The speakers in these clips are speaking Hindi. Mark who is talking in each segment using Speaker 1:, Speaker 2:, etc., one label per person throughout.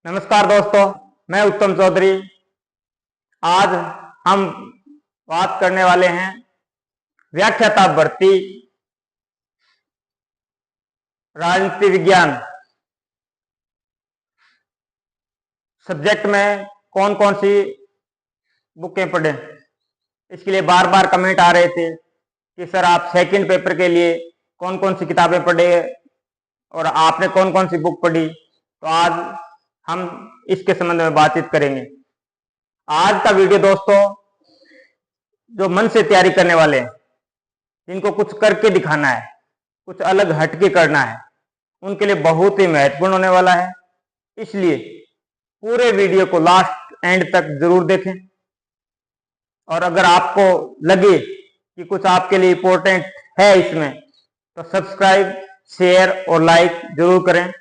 Speaker 1: नमस्कार दोस्तों, मैं उत्तम चौधरी। आज हम बात करने वाले हैं व्याख्याता भर्ती राजनीति विज्ञान सब्जेक्ट में कौन कौन सी बुकें पढ़ें। इसके लिए बार बार कमेंट आ रहे थे कि सर आप सेकंड पेपर के लिए कौन कौन सी किताबें पढ़े और आपने कौन कौन सी बुक पढ़ी। तो आज हम इसके संबंध में बातचीत करेंगे। आज का वीडियो दोस्तों, जो मन से तैयारी करने वाले हैं, जिनको कुछ करके दिखाना है, कुछ अलग हटके करना है, उनके लिए बहुत ही महत्वपूर्ण होने वाला है। इसलिए पूरे वीडियो को लास्ट एंड तक जरूर देखें और अगर आपको लगे कि कुछ आपके लिए इंपॉर्टेंट है इसमें, तो सब्सक्राइब, शेयर और लाइक जरूर करें।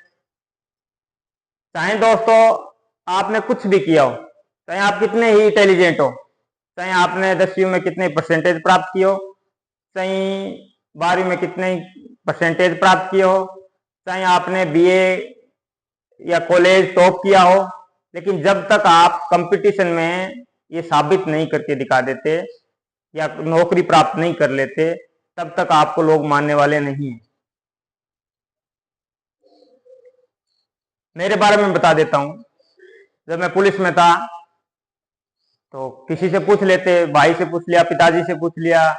Speaker 1: चाहे दोस्तों आपने कुछ भी किया हो, चाहे आप कितने ही इंटेलिजेंट हो, चाहे आपने 10वीं में कितने परसेंटेज प्राप्त किए हो, चाहे 12वीं में कितने परसेंटेज प्राप्त किए हो, चाहे आपने बीए या कॉलेज टॉप किया हो, लेकिन जब तक आप कंपटीशन में ये साबित नहीं करके दिखा देते या नौकरी प्राप्त नहीं कर लेते, तब तक आपको लोग मानने वाले नहीं हैं। मेरे बारे में बता देता हूं। जब मैं पुलिस में था तो किसी से पूछ लेते, भाई से पूछ लिया, पिताजी से पूछ लिया,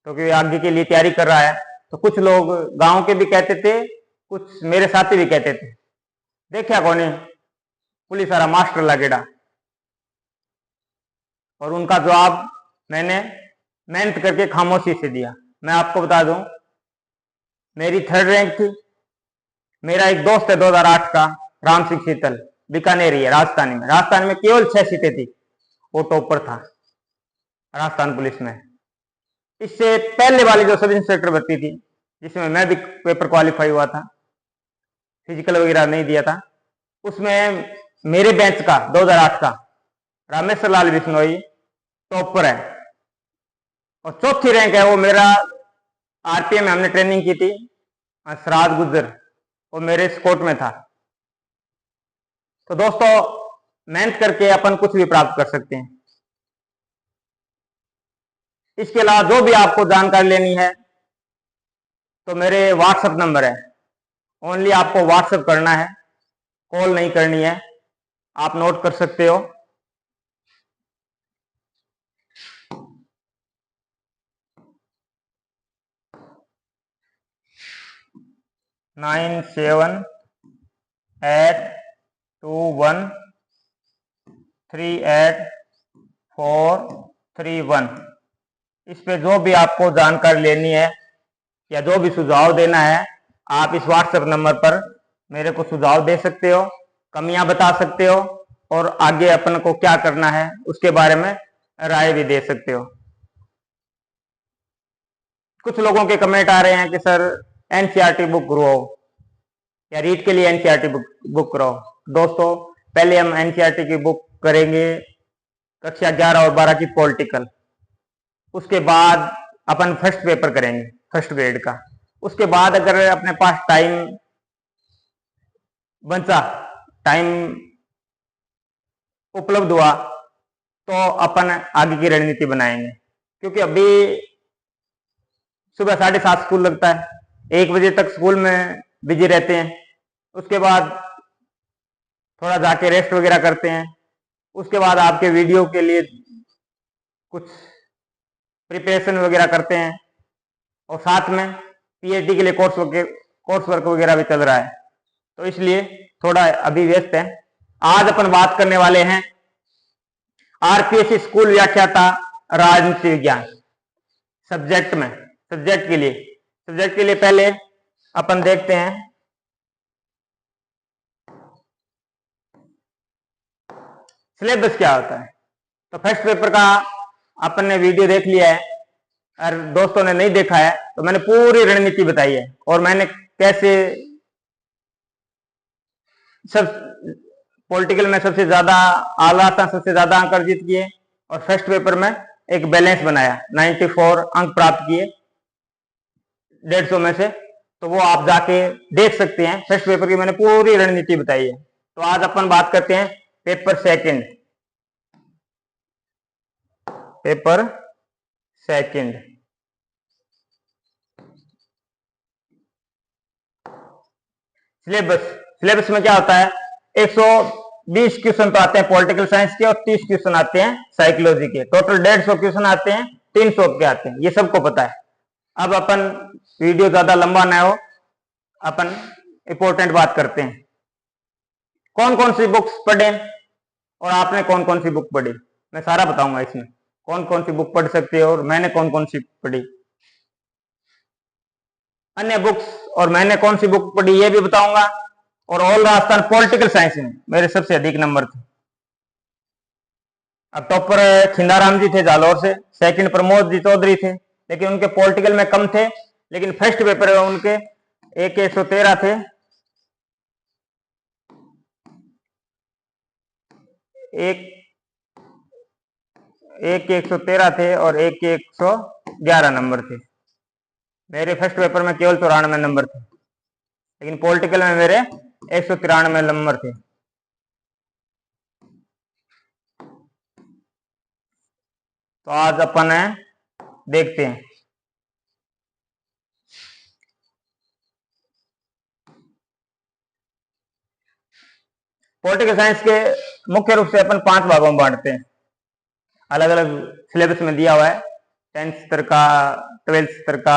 Speaker 1: तो कि आगे के लिए तैयारी कर रहा है। तो कुछ लोग गांव के भी कहते थे, कुछ मेरे साथी भी कहते थे, देखा कौन पुलिस वाला मास्टर लगेड़ा। और उनका जवाब मैंने मेहनत करके खामोशी से दिया। मैं आपको बता दूं, मेरी 3rd रैंक थी। मेरा एक दोस्त है 2008 का, राम सिंह शीतल, बीकानेर है, राजस्थान में केवल 6 सीटें थी, वो टॉपर था राजस्थान पुलिस में। इससे पहले वाली जो सब इंस्पेक्टर भर्ती थी, जिसमें मैं भी पेपर क्वालिफाई हुआ था, फिजिकल वगैरह नहीं दिया था, उसमें मेरे बैच का 2008 का रामेश्वर लाल बिश्नोई टॉपर है। और 4थी रैंक है वो मेरा, आरपीएम में हमने ट्रेनिंग की थी, सराज गुज्जर, वो मेरे स्कोट में था। तो दोस्तों मेहनत करके अपन कुछ भी प्राप्त कर सकते हैं। इसके अलावा जो भी आपको जानकारी लेनी है तो मेरे व्हाट्सएप नंबर है, ओनली आपको व्हाट्सएप करना है, कॉल नहीं करनी है। आप नोट कर सकते हो। नाइन 7-8-2-1-3-8-4-3-1। इस पे जो भी आपको जानकारी लेनी है या जो भी सुझाव देना है, आप इस व्हाट्सएप नंबर पर मेरे को सुझाव दे सकते हो, कमियां बता सकते हो और आगे अपन को क्या करना है उसके बारे में राय भी दे सकते हो। कुछ लोगों के कमेंट आ रहे हैं कि सर एनसीईआरटी बुक कराओ या रीट के लिए एनसीईआरटी बुक कराओ। दोस्तों पहले हम एनसीईआरटी की बुक करेंगे कक्षा 11 और 12 की पॉलिटिकल। उसके बाद अपन फर्स्ट पेपर करेंगे फर्स्ट ग्रेड का। उसके बाद अगर अपने पास टाइम बचा, टाइम उपलब्ध हुआ, तो अपन आगे की रणनीति बनाएंगे। क्योंकि अभी सुबह 7:30 स्कूल लगता है, 1 बजे तक स्कूल में बिजी रहते हैं। उसके बाद थोड़ा जाके रेस्ट वगैरह करते हैं। उसके बाद आपके वीडियो के लिए कुछ प्रिपरेशन वगैरह करते हैं और साथ में पीएचडी के लिए कोर्स वर्क वगैरह भी चल रहा है, तो इसलिए थोड़ा अभी व्यस्त है। आज अपन बात करने वाले हैं आरपीएससी स्कूल व्याख्याता राजनीति विज्ञान सब्जेक्ट के लिए पहले अपन देखते हैं सिलेबस क्या होता है। तो फर्स्ट पेपर का अपन ने वीडियो देख लिया है, और दोस्तों ने नहीं देखा है तो मैंने पूरी रणनीति बताई है और मैंने कैसे सब पॉलिटिकल में सबसे ज्यादा आला था, सबसे ज्यादा अंक अर्जित किए और फर्स्ट पेपर में एक बैलेंस बनाया, 94 अंक प्राप्त किए 150 में से। तो वो आप जाके देख सकते हैं। फर्स्ट पेपर की मैंने पूरी रणनीति बताई है। तो आज अपन बात करते हैं paper second. Paper second syllabus में क्या होता है, 120 क्वेश्चन तो आते हैं पॉलिटिकल साइंस के और 30 क्वेश्चन आते हैं साइकोलॉजी के। टोटल 150 क्वेश्चन आते हैं, 300 के आते हैं, ये सबको पता है। अब अपन वीडियो ज्यादा लंबा ना हो, अपन इंपॉर्टेंट बात करते हैं। कौन कौन सी बुक्स पढ़े और आपने कौन कौन सी बुक पढ़ी, मैं सारा बताऊंगा इसमें। कौन कौन सी बुक पढ़ सकते हो और मैंने कौन कौन सी पढ़ी, अन्य बुक्स और मैंने कौन सी बुक पढ़ी ये भी बताऊंगा। और ऑल राजस्थान पॉलिटिकल साइंस में मेरे सबसे अधिक नंबर थे। अब टॉपर खिंदाराम जी थे जालौर से, सेकंड प्रमोद जी चौधरी थे, लेकिन उनके पॉलिटिकल में कम थे। लेकिन फर्स्ट पेपर में उनके एक 113 थे, एक 113 थे और एक 111 नंबर थे। मेरे फर्स्ट पेपर में केवल 94 नंबर थे, लेकिन पॉलिटिकल में मेरे 193 नंबर थे। तो आज अपन देखते हैं। पॉलिटिकल साइंस के मुख्य रूप से अपन 5 भागों में बांटते हैं। अलग अलग सिलेबस में दिया हुआ है, 10th स्तर का, 12th स्तर का,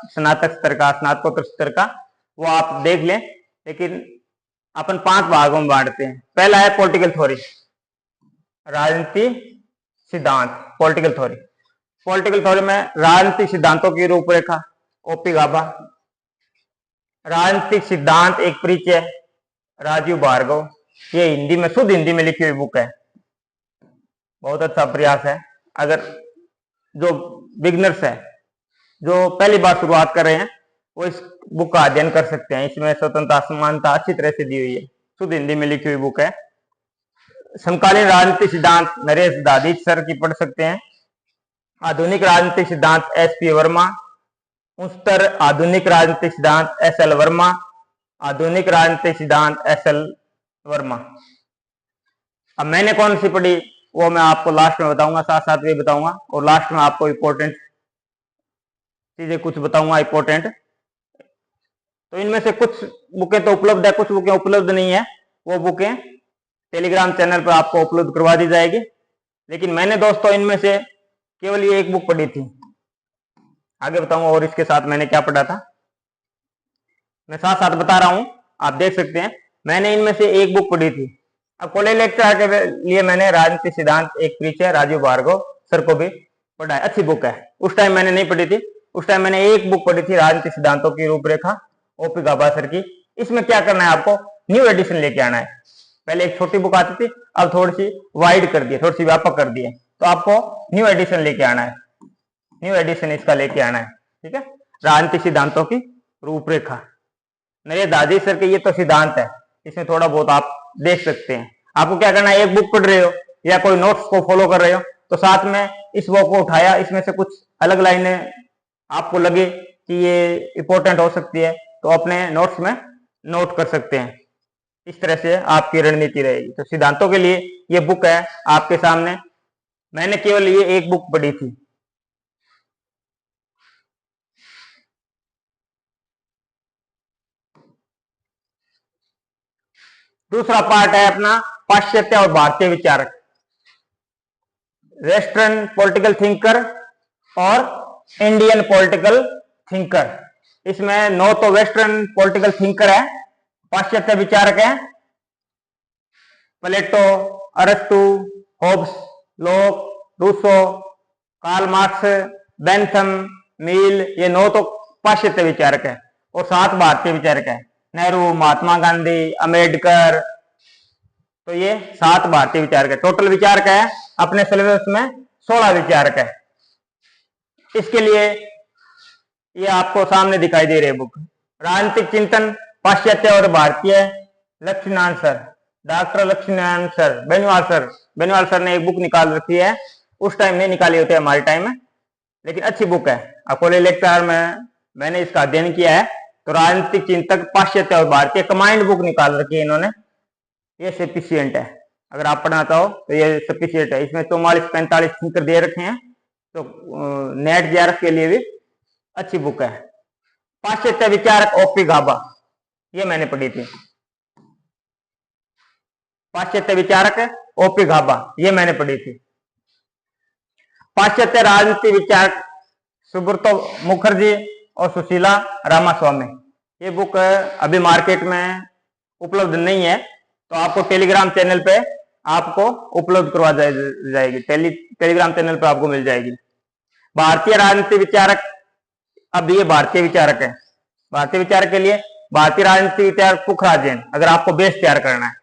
Speaker 1: स्नातक स्तर का, स्नातकोत्तर स्तर का, वो आप देख लें। लेकिन अपन 5 भागों में बांटते हैं। पहला है पॉलिटिकल थ्योरी, राजनीति सिद्धांत। पॉलिटिकल थ्योरी में राजनीतिक सिद्धांतों की रूपरेखा, ओपी गाभा। राजनीतिक सिद्धांत एक परिचय, राजीव भार्गव। ये हिंदी में, शुद्ध हिंदी में लिखी हुई बुक है, बहुत अच्छा प्रयास है। अगर जो बिगनर्स है, जो पहली बार शुरुआत कर रहे हैं, वो इस बुक का अध्ययन कर सकते हैं। इसमें स्वतंत्रता समानता अच्छी तरह से दी हुई है, शुद्ध हिंदी में लिखी हुई बुक है। समकालीन राजनीतिक सिद्धांत नरेश दादीच सर की पढ़ सकते हैं। आधुनिक राजनीतिक सिद्धांत एसपी वर्मा। उच्चतर आधुनिक राजनीतिक सिद्धांत एसएल वर्मा। आधुनिक राजनीतिक सिद्धांत एसएल वर्मा। अब मैंने कौन सी पढ़ी वो मैं आपको लास्ट में बताऊंगा, साथ साथ भी बताऊंगा, और लास्ट में आपको इंपॉर्टेंट चीजें कुछ बताऊंगा इंपॉर्टेंट। तो इनमें से कुछ बुकें तो उपलब्ध है, कुछ बुकें उपलब्ध नहीं है। वो बुकें टेलीग्राम चैनल पर आपको उपलब्ध करवा दी जाएगी। लेकिन मैंने दोस्तों इनमें से केवल ये एक बुक पढ़ी थी, आगे बताऊंगा और इसके साथ मैंने क्या पढ़ा था, मैं साथ साथ बता रहा हूं, आप देख सकते हैं। मैंने इनमें से एक बुक पढ़ी थी। अब कॉलेज लेक्चर के लिए मैंने राजनीतिक सिद्धांत एक परिचय, राजीव भार्गव सर को भी पढ़ा है, अच्छी बुक है। उस टाइम मैंने नहीं पढ़ी थी, उस टाइम मैंने एक बुक पढ़ी थी, राजनीतिक सिद्धांतों की रूपरेखा, ओपी गाभा सर की। इसमें क्या करना है, आपको न्यू एडिशन लेके आना है। पहले एक छोटी बुक आती थी, अब थोड़ी सी वाइड कर दी, थोड़ी सी व्यापक कर दी है, तो आपको न्यू एडिशन लेके आना है, न्यू एडिशन इसका लेके आना है, ठीक है। राजनीतिक सिद्धांतों की रूपरेखा, नरेश दादीच सर के ये तो सिद्धांत है, इसमें थोड़ा बहुत आप देख सकते हैं। आपको क्या करना है, एक बुक पढ़ रहे हो या कोई नोट्स को फॉलो कर रहे हो, तो साथ में इस बुक को उठाया, इसमें से कुछ अलग लाइनें आपको लगे कि ये इंपॉर्टेंट हो सकती है, तो अपने नोट्स में नोट कर सकते हैं। इस तरह से आपकी रणनीति रहेगी। तो सिद्धांतों के लिए ये बुक है आपके सामने, मैंने केवल ये एक बुक पढ़ी थी। दूसरा पार्ट है अपना पाश्चात्य और भारतीय विचारक, वेस्टर्न पॉलिटिकल थिंकर और इंडियन पॉलिटिकल थिंकर। इसमें 9 तो वेस्टर्न पॉलिटिकल थिंकर है, पाश्चात्य विचारक है, प्लेटो, अरस्तु, होब्स, लोक, रूसो, कार्ल मार्क्स, बेंथम, मिल, ये 9 तो पाश्चात्य विचारक है। और 7 भारतीय विचारक है, नेहरू, महात्मा गांधी, अम्बेडकर। तो ये 7 भारतीय विचारक है। टोटल विचारक है अपने सिलेबस में 16 विचारक है। इसके लिए ये आपको सामने दिखाई दे रही है बुक, राजनीतिक चिंतन पाश्चात्य और भारतीय, Laxminarayan sir, doctor Laxminarayan sir, Beniwal sir ने एक बुक निकाल रखी है, उस टाइम नहीं निकाली होती हमारे टाइम में, लेकिन अच्छी बुक है। कॉलेज लेक्चर में मैंने इसका अध्ययन किया है। तो राजनीतिक चिंतक पाश्चात्य और भारतीय कंबाइंड बुक निकाल रखी है इन्होंने, ये सफिशियंट है, अगर आप पढ़ना चाहो तो ये सफिशियंट है। इसमें 44-45 थिंकर दे रखे हैं, तो नेट जेआरएफ के लिए भी अच्छी बुक है। पाश्चात्य विचारक ओपी गाबा, ये मैंने पढ़ी थी। पाश्चात्य विचारक ओपी गाबा, ये मैंने पढ़ी थी। पाश्चात्य राजनीति विचारक सुब्रतो मुखर्जी और सुशीला रामास्वामी, ये बुक अभी मार्केट में उपलब्ध नहीं है, तो आपको टेलीग्राम चैनल पे आपको उपलब्ध करवा जाएगी, टेलीग्राम चैनल पे आपको मिल जाएगी। भारतीय राजनीति विचारक, अब ये भारतीय विचारक है। भारतीय विचारक के लिए भारतीय राजनीति विचारक पुखराज जैन, अगर आपको बेस तैयार करना है।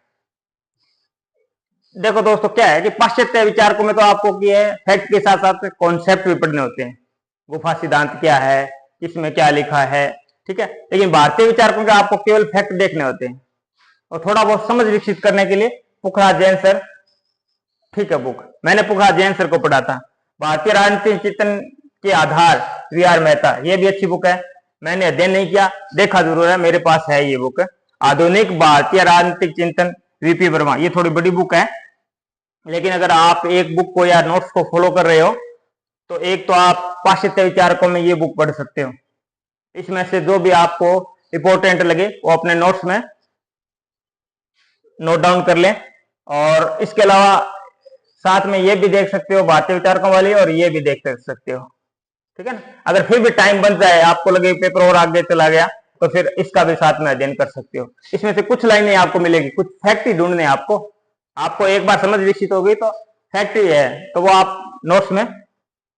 Speaker 1: देखो दोस्तों, क्या है कि पाश्चात्य विचारकों में तो आपको फैक्ट के साथ साथ कॉन्सेप्ट भी पढ़ने होते हैं। गुफा सिद्धांत क्या है, किसमें क्या लिखा है, ठीक है। लेकिन भारतीय विचारकों के आपको केवल फैक्ट देखने होते हैं, और थोड़ा बहुत समझ विकसित करने के लिए पुखराज जैन सर, ठीक है, बुक मैंने पुखराज जैन सर को पढ़ा था। भारतीय राजनीतिक चिंतन के आधार वी.आर. मेहता, ये भी अच्छी बुक है। मैंने अध्ययन नहीं किया, देखा जरूर है, मेरे पास है ये बुक। आधुनिक भारतीय राजनीतिक चिंतन वी.पी. वर्मा, ये थोड़ी बड़ी बुक है, लेकिन अगर आप एक बुक को या नोट्स को फॉलो कर रहे हो तो एक तो आप पाश्चात्य विचारकों में ये बुक पढ़ सकते हो। इसमें से जो भी आपको इंपॉर्टेंट लगे वो अपने नोट्स में नोट डाउन कर लें, और इसके अलावा साथ में ये भी देख सकते हो भारतीय विचारकों वाली, और ये भी देख सकते हो, ठीक है ना। अगर फिर भी टाइम बन जाए, आपको लगे पेपर और आगे चला गया, तो फिर इसका भी साथ में अध्ययन कर सकते हो। इसमें से कुछ लाइनें आपको मिलेगी, कुछ फैक्ट ही ढूंढने आपको एक बार समझ विकसित हो गई तो फैक्ट ही है, तो वो आप नोट्स में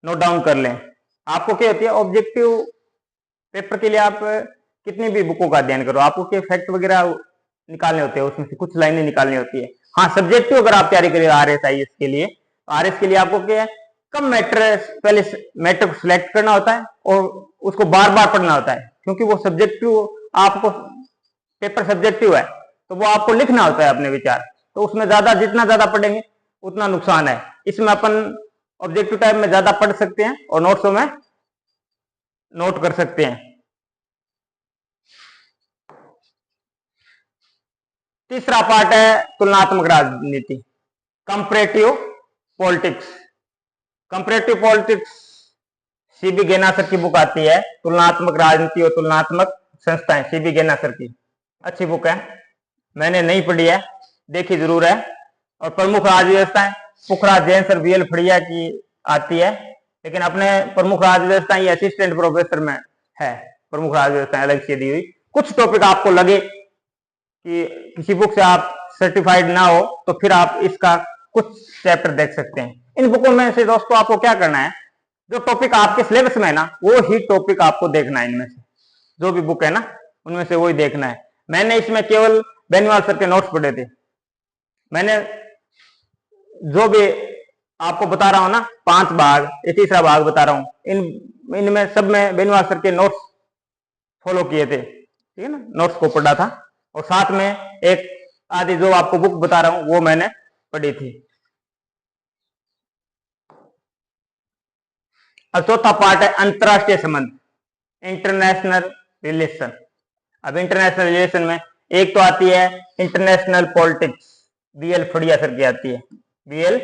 Speaker 1: नोट डाउन कर लें। आपको क्या होती है, ऑब्जेक्टिव पेपर के लिए आप कितनी भी बुकों का अध्ययन करो, आपको क्या फैक्ट वगैरह निकालने होते हैं, उसमें से कुछ लाइनें निकालनी होती है। हाँ, सब्जेक्टिव अगर आप तैयारी करिए आरएस आईएएस के लिए, तो आरएस के लिए आपको क्या है, कम मैटर, पहले मैटर को सिलेक्ट करना होता है और उसको बार बार पढ़ना होता है, क्योंकि वो सब्जेक्टिव, आपको पेपर सब्जेक्टिव है, तो वो आपको लिखना होता है अपने विचार, तो उसमें जितना ज्यादा पढ़ेंगे उतना नुकसान है। इसमें अपन ऑब्जेक्टिव टाइप में ज्यादा पढ़ सकते हैं और नोट्सों में नोट कर सकते हैं। तीसरा पार्ट है तुलनात्मक राजनीति, comparative politics. Comparative politics CB गेना सर की बुक आती है, तुलनात्मक राजनीति और तुलनात्मक संस्थाएं, सीबी गेना सर की अच्छी बुक है, मैंने नहीं पढ़ी है, देखी जरूर है। और प्रमुख राज्य व्यवस्थाएं पुखराज जैन सर, वीएल फड़िया की आती है, लेकिन अपने प्रमुख राज्य व्यवस्थाएं ये असिस्टेंट प्रोफेसर में है, प्रमुख राज्य व्यवस्थाएं अलग से दी हुई। कुछ टॉपिक आपको लगे कि किसी बुक से आप सर्टिफाइड ना हो, तो फिर आप इसका कुछ चैप्टर देख सकते हैं। इन बुकों में से दोस्तों आपको क्या करना है, जो टॉपिक आपके सिलेबस में है ना, वो ही टॉपिक आपको देखना है। इनमें से जो भी बुक है ना, उनमें से वही देखना है। मैंने इसमें केवल बेनीवाल सर के नोट्स पढ़े थे। मैंने जो भी आपको बता रहा हूं ना, 5 भाग, ये तीसरा भाग बता रहा हूं, इनमें सब में बेनीवाल सर के नोट्स फॉलो किए थे, ठीक है ना, नोट्स को पढ़ा था, और साथ में एक आदि जो आपको बुक बता रहा हूं वो मैंने पढ़ी थी। अब चौथा पार्ट है अंतरराष्ट्रीय संबंध, इंटरनेशनल रिलेशन। अब इंटरनेशनल रिलेशन में एक तो आती है इंटरनेशनल पॉलिटिक्स, बीएल फड़िया सर की आती है, बीएल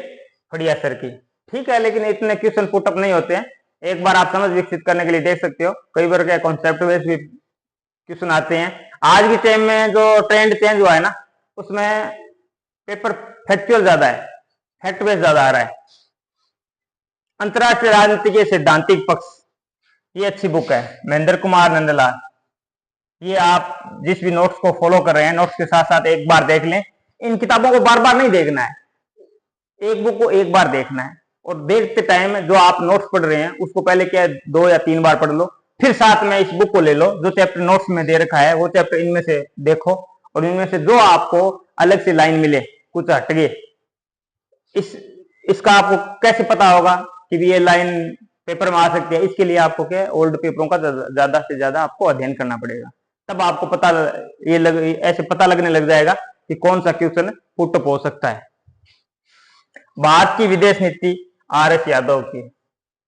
Speaker 1: फड़िया सर की, ठीक है, लेकिन इतने क्वेश्चन पुटअप नहीं होते हैं। एक बार आप समझ विकसित करने के लिए देख सकते हो, कई बार क्या कॉन्सेप्ट बेस्ड भी क्वेश्चन आते हैं। आज के टाइम में जो ट्रेंड चेंज हुआ है ना, उसमें पेपर फैक्चुअल ज्यादा है, फैक्ट बेस्ड ज्यादा आ रहा है। अंतरराष्ट्रीय राजनीति के सैद्धांतिक पक्ष, ये अच्छी बुक है, महेंद्र कुमार नंदलाल। ये आप जिस भी नोट्स को फॉलो कर रहे हैं, नोट्स के साथ साथ एक बार देख लें। इन किताबों को बार बार नहीं देखना है, एक बुक को एक बार देखना है, और देखते टाइम जो आप नोट्स पढ़ रहे हैं उसको पहले क्या 2 या 3 बार पढ़ लो, फिर साथ में इस बुक को ले लो, जो चैप्टर नोट्स में दे रखा है वो चैप्टर इनमें से देखो, और इनमें से जो आपको अलग से लाइन मिले, कुछ हट गए, इसका आपको कैसे पता होगा कि ये लाइन पेपर में आ सकती है। इसके लिए आपको क्या, ओल्ड पेपरों का ज्यादा से ज्यादा आपको अध्ययन करना पड़ेगा, तब आपको पता ऐसे पता लगने लग जाएगा कि कौन सा क्वेश्चन पुटअप हो सकता है। भारत की विदेश नीति आर.एस. यादव की,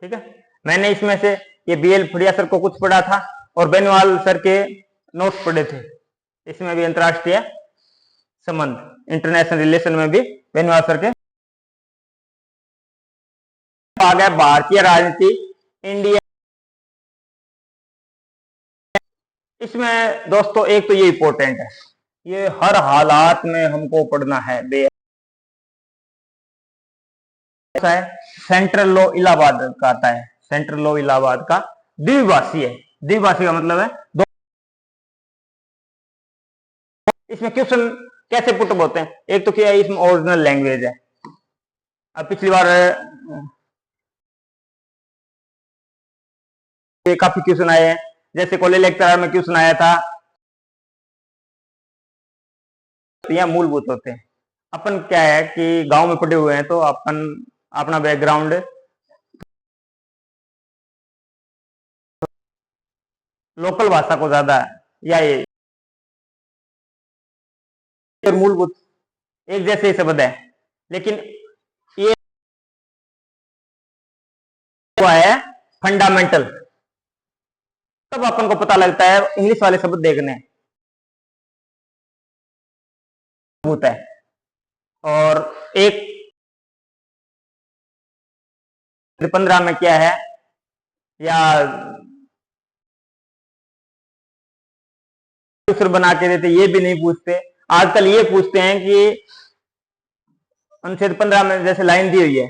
Speaker 1: ठीक है, मैंने इसमें से ये बीएल फड़िया सर को कुछ पढ़ा था और बेनीवाल सर के नोट्स पढ़े थे। इसमें भी अंतरराष्ट्रीय संबंध इंटरनेशनल रिलेशन में भी बेनीवाल सर के आ गया भारतीय राजनीति इंडिया। इसमें दोस्तों एक तो ये इंपॉर्टेंट है, ये हर हालात में हमको पढ़ना है। सेंट्रल लॉ इलाहाबाद का आता है, सेंट्रल लॉ इलाहाबाद का द्विभाषी है। द्विभाषी का मतलब है दो। इसमें क्वेश्चन कैसे पुट होते हैं, एक तो क्या है इसमें ओरिजिनल लैंग्वेज है। अब पिछली बार ये काफी क्वेश्चन आए हैं, जैसे कॉलेज लेक्चर में क्वेश्चन आया था, यह मूलभूत होते हैं। अपन क्या है कि गांव में पढ़े हुए हैं तो अपन अपना बैकग्राउंड लोकल भाषा को ज्यादा या ये मूलभूत एक जैसे ही शब्द है, लेकिन ये है फंडामेंटल। तब अपन को पता लगता है इंग्लिश वाले शब्द देखने होता है। और एक 15 में क्या है या दूसरे बना के देते, ये भी नहीं पूछते। आजकल ये पूछते हैं कि अनुच्छेद 15 में जैसे लाइन दी हुई है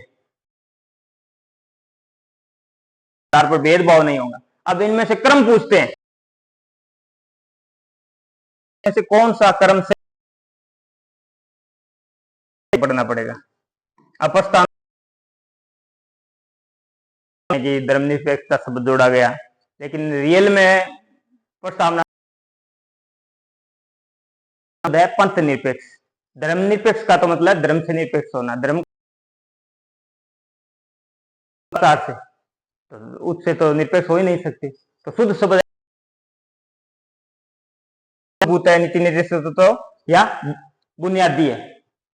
Speaker 1: पर भेदभाव नहीं होगा, अब इनमें से क्रम पूछते हैं, ऐसे कौन सा क्रम से पढ़ना पड़ेगा। अपस्थान की धर्मनिरपेक्षता शब्द जोड़ा गया, लेकिन रियल में प्रस्तावना है पंथ निरपेक्ष। धर्मनिरपेक्ष का तो मतलब धर्म से निरपेक्ष होना, धर्म से तो उससे तो निरपेक्ष हो ही नहीं सकती। तो शुद्ध शब्द नीति निर्देश तो या बुनियादी है।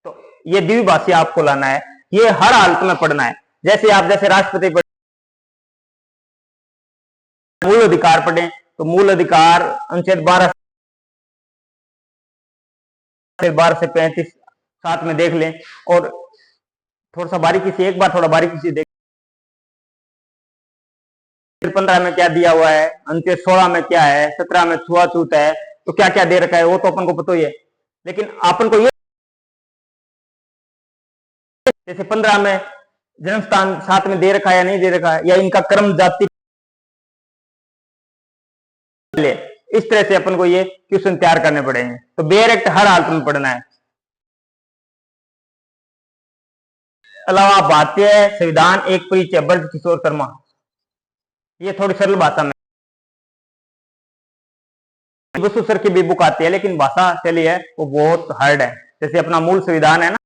Speaker 1: तो ये द्विभाषी आपको लाना है, ये हर हालत में पढ़ना है। जैसे आप जैसे राष्ट्रपति मूल अधिकार पढ़े तो मूल अधिकार अनुच्छेद 12 से 35 साथ में देख लें, और थोड़ा सा बारीकी से एक बार थोड़ा बारीकी से देख 15 में क्या दिया हुआ है, अनुच्छेद 16 में क्या है, 17 में छुआछूत है, तो क्या क्या दे रखा है वो तो अपन को पता ही है। लेकिन अपन को ये जैसे 15 में जन्म स्थान साथ में दे रखा है या नहीं दे रखा है, या इनका क्रम जाति, इस तरह से अपन को ये क्वेश्चन तैयार करने पड़ेंगे। तो बेयर एक्ट हर हालत में पढ़ना है। अलावा भारतीय संविधान एक परिचय ब्रज किशोर शर्मा, ये थोड़ी सरल भाषा में बसु सर की भी बुक आती है, लेकिन भाषा शैली है वो बहुत हार्ड है। जैसे अपना मूल संविधान है ना,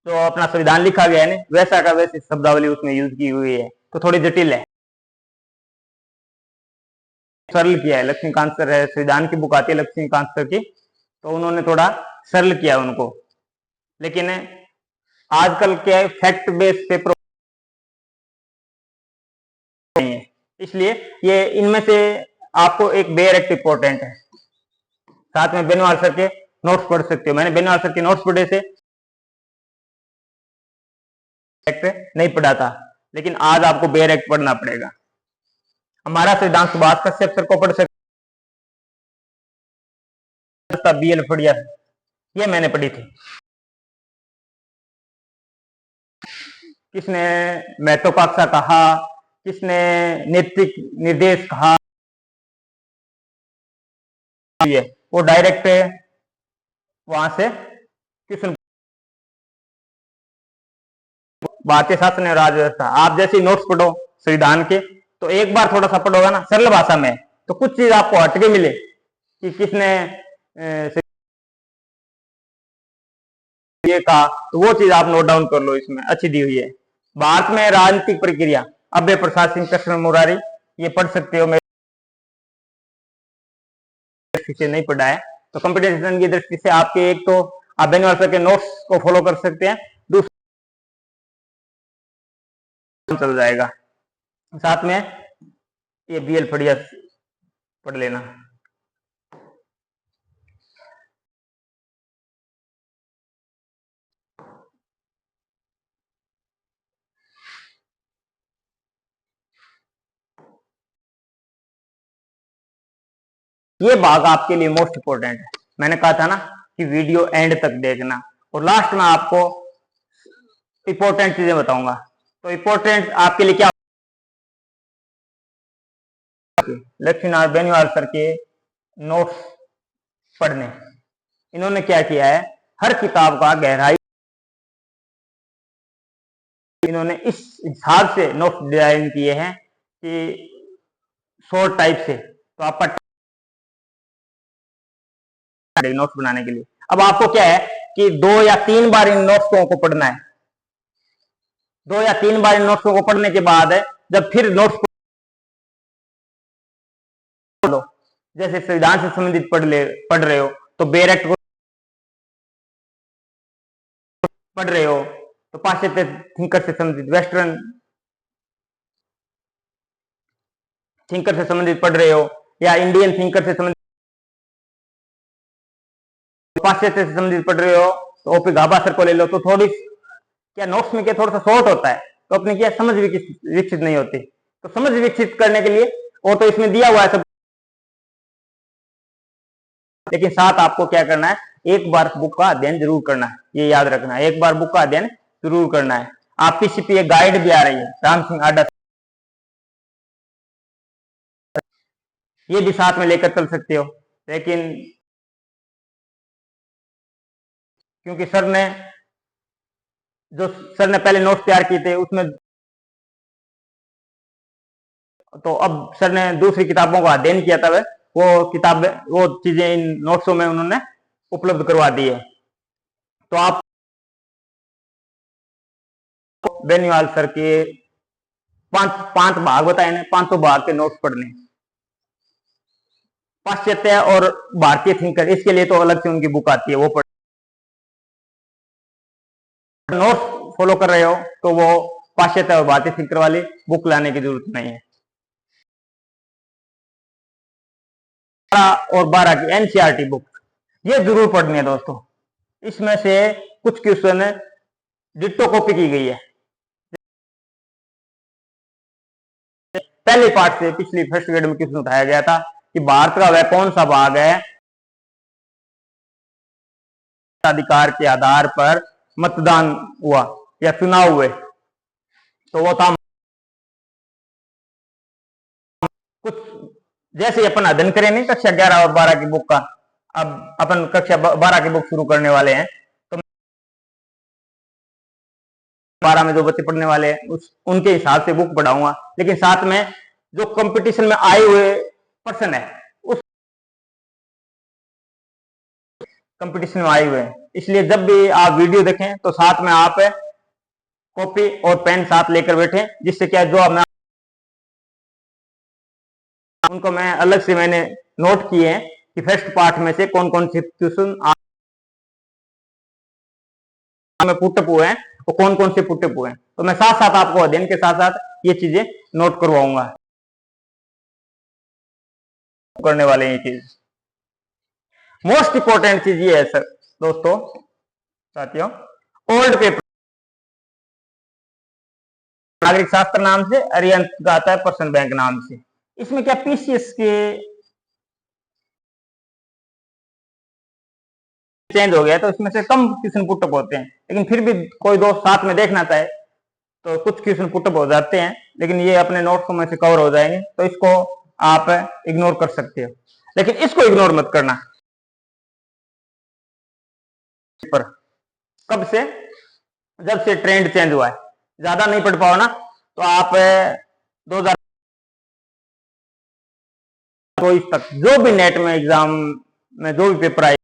Speaker 1: तो अपना संविधान लिखा गया है ना, वैसा का वैसे शब्दावली उसमें यूज की हुई है, तो थोड़ी जटिल है। सरल किया है, लक्ष्मीकांत सर है, संविधान की बुक आती है लक्ष्मीकांत सर की, तो उन्होंने थोड़ा सरल किया उनको। लेकिन आजकल के फैक्ट बेस्ड पेपर नहीं है, इसलिए ये इनमें से आपको एक बेयर एक्ट इंपॉर्टेंट है। साथ में बेनीवाल सर के नोट्स पढ़ सकते हो, मैंने बेनीवाल सर के नोट्स पढ़े थे, एक्ट नहीं पढ़ा था, लेकिन आज आपको बेयर एक्ट पढ़ना पड़ेगा। हमारा संविधान सुभाष कश्यप सर को पढ़ सकते, BL फड़िया, ये मैंने पढ़ी थी। किसने महत्वाकांक्षा कहा, किसने नैतिक निर्देश कहा, वो डायरेक्ट वहां से क्वेश्चन। भारतीय शासन और राज व्यवस्था, आप जैसे नोट्स पढ़ो संविधान के, तो एक बार थोड़ा सा पढ़ोगा ना सरल भाषा में, तो कुछ चीज आपको हटके मिले कि किसने ये कहा, तो वो चीज आप नोट डाउन कर लो, इसमें अच्छी दी हुई है। भारत में राजनीतिक प्रक्रिया, अभय प्रसाद सिंह, कृष्ण मुरारी, ये पढ़ सकते हो, मेरे से नहीं पढ़ा है। तो कंपटीशन की दृष्टि से आपके एक तो आप बेनीवाल सर के नोट्स को फॉलो कर सकते हैं, दूसरा चल जाएगा। साथ में ये BL फड़िया पढ़ लेना। ये भाग आपके लिए मोस्ट इंपोर्टेंट है। मैंने कहा था ना कि वीडियो एंड तक देखना, और लास्ट में आपको इंपॉर्टेंट चीजें बताऊंगा। तो इंपॉर्टेंट आपके लिए क्या, लक्ष्मीनारायण बेनीवाल सर के नोट्स पढ़ने। इन्होंने क्या किया है, हर किताब का गहराई इन्होंने इस हिसाब से नोट्स डिजाइन किए हैं कि शॉर्ट टाइप से, तो आपका नोट्स बनाने के लिए अब आपको क्या है कि 2 या 3 बार इन नोट्सों को पढ़ना है। 2 या 3 बार इन नोट्सों को पढ़ने के बाद जब फिर नोट्स पढ़ लो, जैसे संविधान से संबंधित पढ़ रहे हो तो बेयर एक्ट को पढ़ रहे हो, तो पाश्चात्य थिंकर से संबंधित, वेस्टर्न थिंकर से संबंधित पढ़ रहे हो, या इंडियन थिंकर से संबंधित, पाश्चात्य से संबंधित पढ़ रहे हो तो ओपी गाभा सर को ले लो। तो थोड़ी क्या नोट्स में क्या थोड़ा सा शॉर्ट होता है, तो अपनी क्या समझ विकसित नहीं होती। तो समझ विकसित करने के लिए, और तो इसमें दिया हुआ है सब, लेकिन साथ आपको क्या करना है, एक बार बुक का अध्ययन जरूर करना है। ये याद रखना है, एक बार बुक का अध्ययन जरूर करना है। आपकी सीपी एक गाइड भी आ रही है राम सिंह आडा, ये भी साथ में लेकर चल सकते हो। लेकिन क्योंकि सर ने पहले नोट्स तैयार किए थे उसमें, तो अब सर ने दूसरी किताबों का अध्ययन किया था, वो चीजें इन नोट्सों में उन्होंने उपलब्ध करवा दी है। तो आप बेनीवाल सर के पांच भाग बताए ना, 500 भाग के नोट्स पढ़ने, पाश्चात्य और भारतीय थिंकर, इसके लिए तो अलग से उनकी बुक आती है, वो पढ़। नोट्स फॉलो कर रहे हो तो वो पाश्चात्य और भारतीय थिंकर वाली बुक लाने की जरूरत नहीं है। और 12 की एनसीईआरटी बुक ये जरूर पढ़नी है दोस्तों। इसमें से कुछ क्वेश्चन डिट्टो कॉपी की गई है। पहले पार्ट से पिछली फर्स्ट ग्रेड में क्वेश्चन उठाया गया था कि भारत का वह कौन सा भाग है अधिकार के आधार पर मतदान हुआ या चुनाव हुए, तो वो था कुछ, जैसे अपन अध्ययन करें नहीं कक्षा 11 और 12 की बुक का, अब अपन कक्षा 12 की बुक शुरू करने वाले हैं, तो 12 में जो बच्चे पढ़ने वाले हैं उनके हिसाब से बुक पढ़ाऊंगा। लेकिन साथ में जो कंपटीशन में आए हुए पर्सन है उस कंपटीशन में आए हुए हैं, इसलिए जब भी आप वीडियो देखें तो साथ में आप कॉपी और पेन साथ लेकर बैठे, जिससे क्या जो मैं उनको मैं अलग से मैंने नोट किए हैं कि फर्स्ट पार्ट में से कौन कौन से क्वेश्चन में पुटअप हुए हैं और कौन कौन से पुटअप हुए हैं, तो मैं साथ साथ आपको अध्ययन के साथ साथ ये चीजें नोट करवाऊंगा करने वाले हैं। ये चीज मोस्ट इंपॉर्टेंट चीज ये है सर दोस्तों साथियों, ओल्ड पेपर नागरिक शास्त्र नाम से, अरिहंत का आता है पर्सन बैंक नाम से। इसमें क्या पीसीएस के चेंज हो गया तो इसमें से कम क्वेश्चन पुटअप होते हैं, लेकिन फिर भी कोई दोस्त साथ में देखना चाहे तो कुछ क्वेश्चन पुटअप हो जाते हैं, लेकिन ये अपने नोट्स में से कवर हो जाएंगे, तो इसको आप इग्नोर कर सकते हो। लेकिन इसको इग्नोर मत करना। पर कब से, जब से ट्रेंड चेंज हुआ है, ज्यादा नहीं पढ़ पाओ ना तो आप 2024 तक जो भी नेट में एग्जाम में जो भी पेपर आए,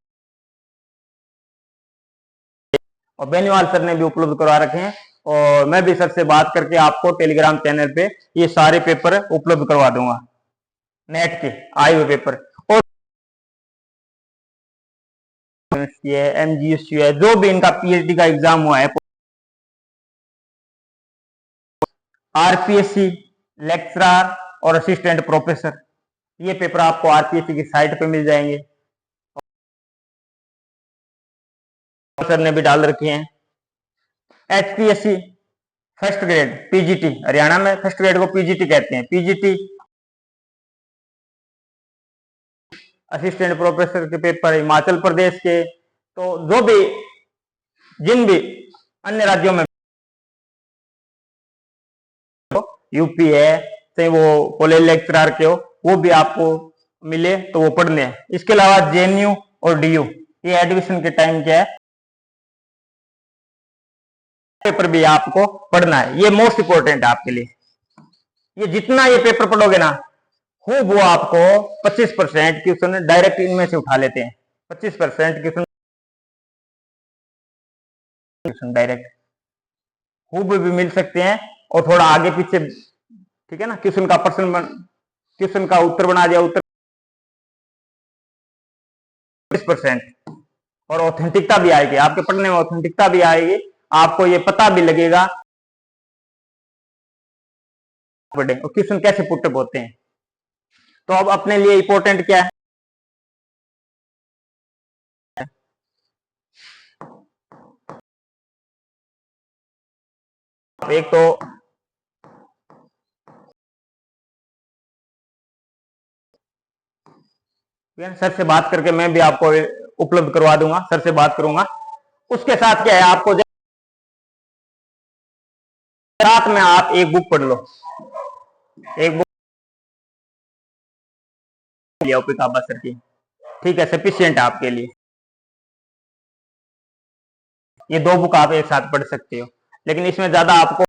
Speaker 1: और बेनीवाल सर ने भी उपलब्ध करवा रखे हैं, और मैं भी सर से बात करके आपको टेलीग्राम चैनल पे ये सारे पेपर उपलब्ध करवा दूंगा, नेट के आए हुए पेपर, और एमजीएससी है, जो भी इनका पीएचडी का एग्जाम हुआ है, आरपीएससी लेक्चरर और असिस्टेंट प्रोफेसर, ये पेपर आपको आरपीएससी की साइट पे मिल जाएंगे, सर ने भी डाल रखे हैं। HPSC first grade PGT, Haryana में फर्स्ट ग्रेड को पीजीटी कहते हैं, पीजीटी असिस्टेंट प्रोफेसर के पेपर हिमाचल प्रदेश के, तो जो भी जिन भी अन्य राज्यों में यूपी है, चाहे वो कॉलेज लेक्चरर के हो, वो भी आपको मिले तो वो पढ़ने हैं। इसके अलावा जेएनयू और डीयू, ये एडमिशन के टाइम क्या है, पेपर भी आपको पढ़ना है। ये मोस्ट इंपोर्टेंट है आपके लिए। ये जितना ये पेपर पढ़ोगे ना, वो आपको 25% क्वेश्चन डायरेक्ट इनमें से उठा लेते हैं। 25% क्वेश्चन डायरेक्ट भी मिल सकते हैं, और थोड़ा आगे पीछे, ठीक है ना, क्वेश्चन का उत्तर बना दिया, उत्तर 20%। और ऑथेंटिकता भी आएगी आपके पढ़ने में, ऑथेंटिकता भी आएगी, आपको ये पता भी लगेगा और क्वेश्चन कैसे पुटअप होते हैं। तो अब अपने लिए इंपॉर्टेंट क्या है, एक तो सर से बात करके मैं भी आपको उपलब्ध करवा दूंगा, सर से बात करूंगा। उसके साथ क्या है, आपको साथ में आप एक बुक पढ़ लो, एक बुक लिया ओपी काबा सर की, ठीक है, सफिशियंट है आपके लिए। ये 2 बुक आप एक साथ पढ़ सकते हो, लेकिन इसमें ज्यादा आपको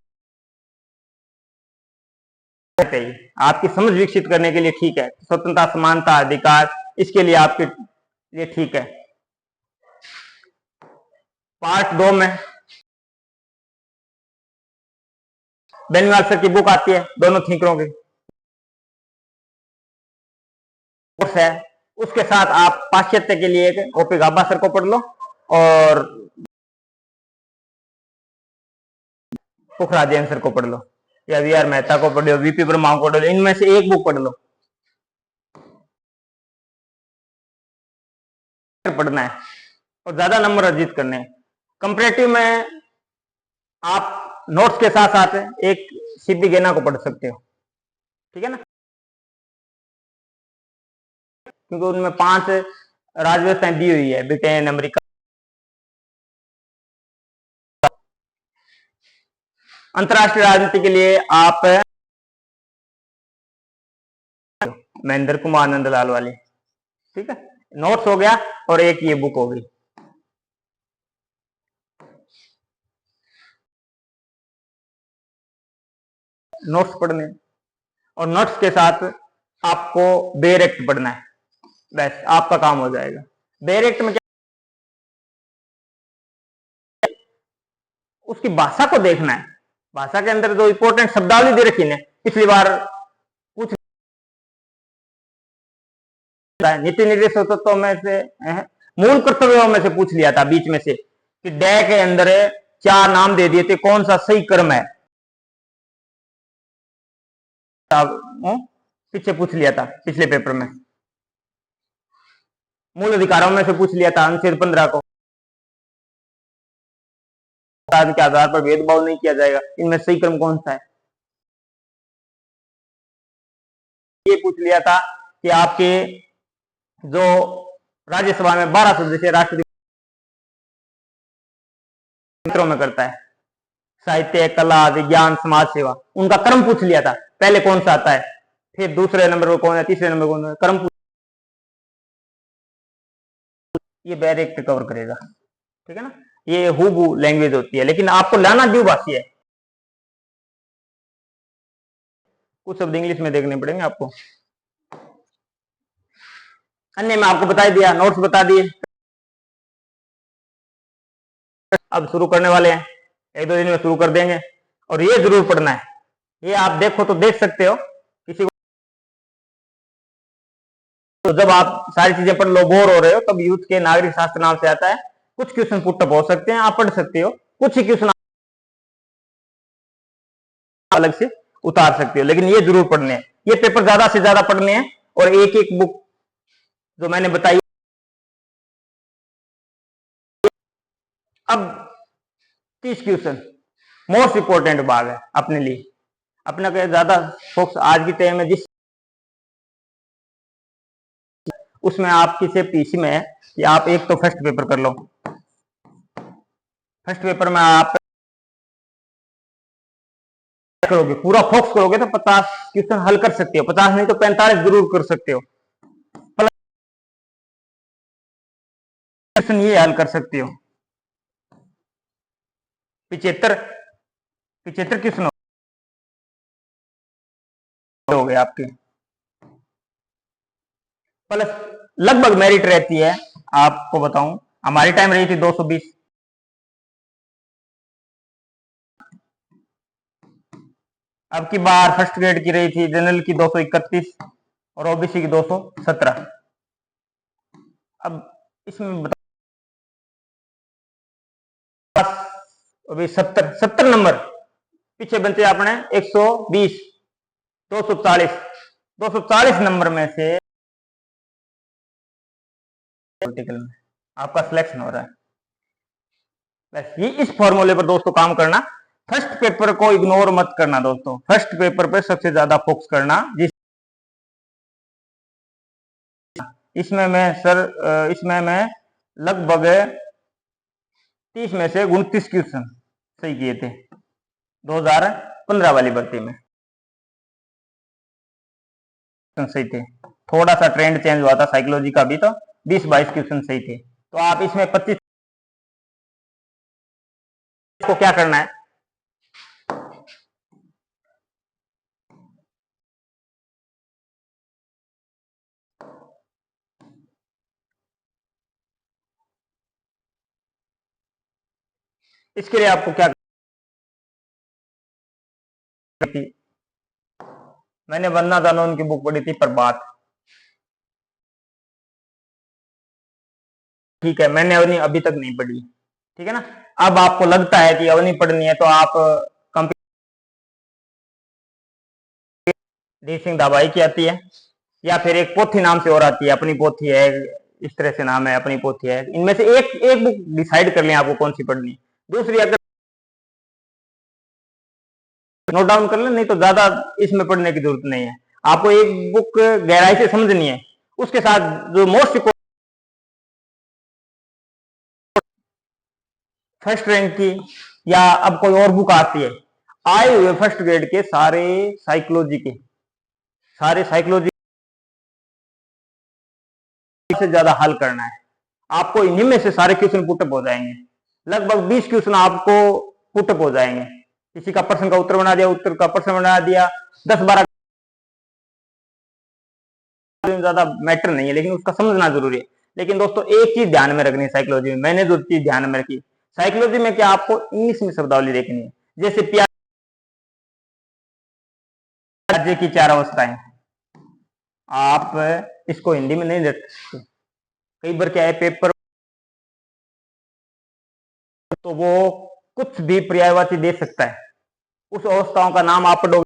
Speaker 1: आपकी समझ विकसित करने के लिए ठीक है। स्वतंत्रता, समानता, अधिकार, इसके लिए आपके लिए ठीक है। पार्ट 2 में बेनीवाल सर की बुक आती है, दोनों थिंकरों की कोर्स है। उसके साथ आप पाश्चात्य के लिए एक ओपी गाबा सर को पढ़ लो, और पुखराज जैन सर को पढ़ लो, या वी आर मेहता को पढ़ लो, वीपी ब्रह्मा को पढ़ लो। इनमें से एक बुक पढ़ लो, पढ़ना है और ज्यादा नंबर अर्जित करने हैं। कंपैरेटिव में आप नोट्स के साथ साथ एक सीपी गेना को पढ़ सकते हो, ठीक है ना, क्योंकि उनमें 5 राज्यव्यवस्थाएं दी हुई है, ब्रिटेन, अमेरिका। अंतरराष्ट्रीय राजनीति के लिए आप महेंद्र कुमार नंदलाल वाले, ठीक है, नोट्स हो गया, और एक ये बुक हो गई। नोट्स पढ़ने, और नोट्स के साथ आपको बेरेक्ट पढ़ना है, बस आपका काम हो जाएगा। बेरेक्ट में क्या, उसकी भाषा को देखना है, भाषा के अंदर जो इंपॉर्टेंट शब्दावली दे रखी है। पिछली बार कुछ नीति निर्देश तत्वों में से, मूल कर्तव्यों में से पूछ लिया था बीच में से, कि डे के अंदर 4 नाम दे दिए थे, कौन सा सही क्रम है, पीछे पूछ लिया था पिछले पेपर में। मूल अधिकारों में से पूछ लिया था अनुच्छेद 15 को, के आधार पर भेदभाव नहीं किया जाएगा, इनमें सही क्रम कौन सा है। ये पूछ लिया था कि आपके जो राज्यसभा में 12 सदस्य राष्ट्रपति में करता है, साहित्य, कला, विज्ञान, समाज सेवा, उनका क्रम पूछ लिया था, पहले कौन सा आता है, फिर दूसरे नंबर पर कौन है, तीसरे नंबर कौन है, क्रम पूछ। ये डायरेक्ट कवर करेगा, ठीक है ना। ये हुबू लैंग्वेज होती है, लेकिन आपको लाना द्विभाषी है, कुछ शब्द इंग्लिश में देखने पड़ेंगे आपको। अन्य में आपको बता दिया, नोट्स बता दिए। अब शुरू करने वाले हैं, 1-2 दिन में शुरू कर देंगे, और ये जरूर पढ़ना है। ये आप देखो तो देख सकते हो, किसी को तो जब आप सारी चीजें पढ़ लो, बोर हो रहे हो, तब यूथ के नागरिक शास्त्र नाम से आता है, कुछ क्वेश्चन पुटअप हो सकते हैं, आप पढ़ सकते हो, कुछ ही क्वेश्चन अलग से उतार सकते हो, लेकिन ये जरूर पढ़ने हैं। ये पेपर ज्यादा से ज्यादा पढ़ने हैं, और एक एक बुक जो मैंने बताई। अब 30 क्वेश्चन मोस्ट इंपोर्टेंट भाग है अपने लिए, अपना ज्यादा फोकस आज की टाइम में जिस उसमें आपकी से पीसी में है कि आप एक तो फर्स्ट पेपर कर लो। फर्स्ट पेपर में आप करोगे, पूरा फोकस करोगे तो 50 क्वेश्चन हल कर सकते हो, 50 नहीं तो 45 जरूर कर सकते हो। क्वेश्चन ये हल कर सकते हो, 75 क्वेश्चन हो गए आपके। प्लस लगभग मेरिट रहती है, आपको बताऊं हमारी टाइम रही थी 220। अब की बार फर्स्ट ग्रेड की रही थी जनरल की 231 और ओबीसी की 217। अब इसमें बता अभी 70 नंबर पीछे बनते अपने 120, 240 नंबर में से पॉलिटिकल में आपका सिलेक्शन हो रहा है। बस ये इस फॉर्मूले पर दोस्तों काम करना, फर्स्ट पेपर को इग्नोर मत करना दोस्तों, फर्स्ट पेपर पे सबसे ज्यादा फोकस करना। जिस इसमें मैं लगभग 30 में से 29 क्वेश्चन सही किए थे 2015 वाली भर्ती में, सही थे। थोड़ा सा ट्रेंड चेंज हुआ था साइकोलॉजी का भी, तो 20-22 क्वेश्चन सही थे। तो आप इसमें 25 को क्या करना है, इसके लिए आपको क्या थी, मैंने वंदना दानोन की बुक पढ़ी थी प्रभात, ठीक है, मैंने अभी तक नहीं पढ़ी, ठीक है ना। अब आपको लगता है कि अवनी पढ़नी है तो आप डी सिंह दाबाई की आती है, या फिर एक पोथी नाम से और आती है, अपनी पोथी है, इस तरह से नाम है, अपनी पोथी है। इनमें से एक बुक डिसाइड कर लें आपको कौन सी पढ़नी है। दूसरी अगर नोट डाउन कर लें, नहीं तो ज्यादा इसमें पढ़ने की जरूरत नहीं है। आपको एक बुक गहराई से समझनी है, उसके साथ जो मोस्ट फर्स्ट रैंक की, या अब कोई और बुक आती है, आए हुए फर्स्ट ग्रेड के सारे साइकोलॉजी से ज्यादा हल करना है आपको। इन्हीं में से सारे क्वेश्चन पुटअप हो जाएंगे, लगभग 20 क्वेश्चन आपको पुटअप हो जाएंगे। किसी का प्रश्न का उत्तर बना दिया, उत्तर का प्रश्न बना दिया, 10-12 ज्यादा मैटर नहीं है, लेकिन उसका समझना जरूरी है। लेकिन दोस्तों एक चीज ध्यान में रखनी है साइकोलॉजी में, मैंने जो चीज ध्यान में रखी साइकोलॉजी में, क्या आपको इंग्लिश में शब्दावली देखनी है। जैसे राज्य की 4 अवस्थाएं, आप इसको हिंदी में नहीं देख सकते। कई बार क्या है पेपर, तो वो कुछ भी पर्यायवाची दे सकता है, उस अवस्थाओं का नाम आप पढ़ोगे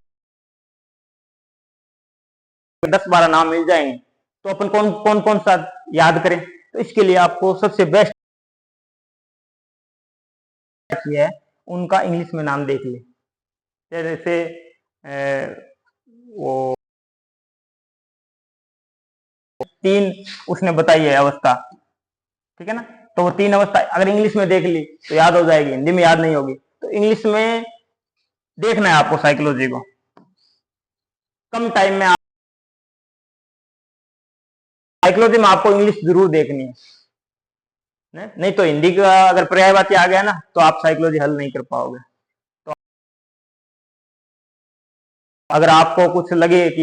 Speaker 1: 10-12 नाम मिल जाएंगे, तो अपन कौन सा याद करें। तो इसके लिए आपको सबसे बेस्ट है उनका इंग्लिश में नाम देख ले। जैसे वो 3 उसने बताई है अवस्था, ठीक है ना, तो वो 3 अवस्था अगर इंग्लिश में देख ली तो याद हो जाएगी, हिंदी में याद नहीं होगी। तो इंग्लिश में देखना है आपको साइकोलॉजी को, कम टाइम में साइकोलॉजी में आपको इंग्लिश जरूर देखनी है, नहीं तो हिंदी का अगर पर्यायवाची आ गया ना तो आप साइकोलॉजी हल नहीं कर पाओगे। तो अगर आपको कुछ लगे कि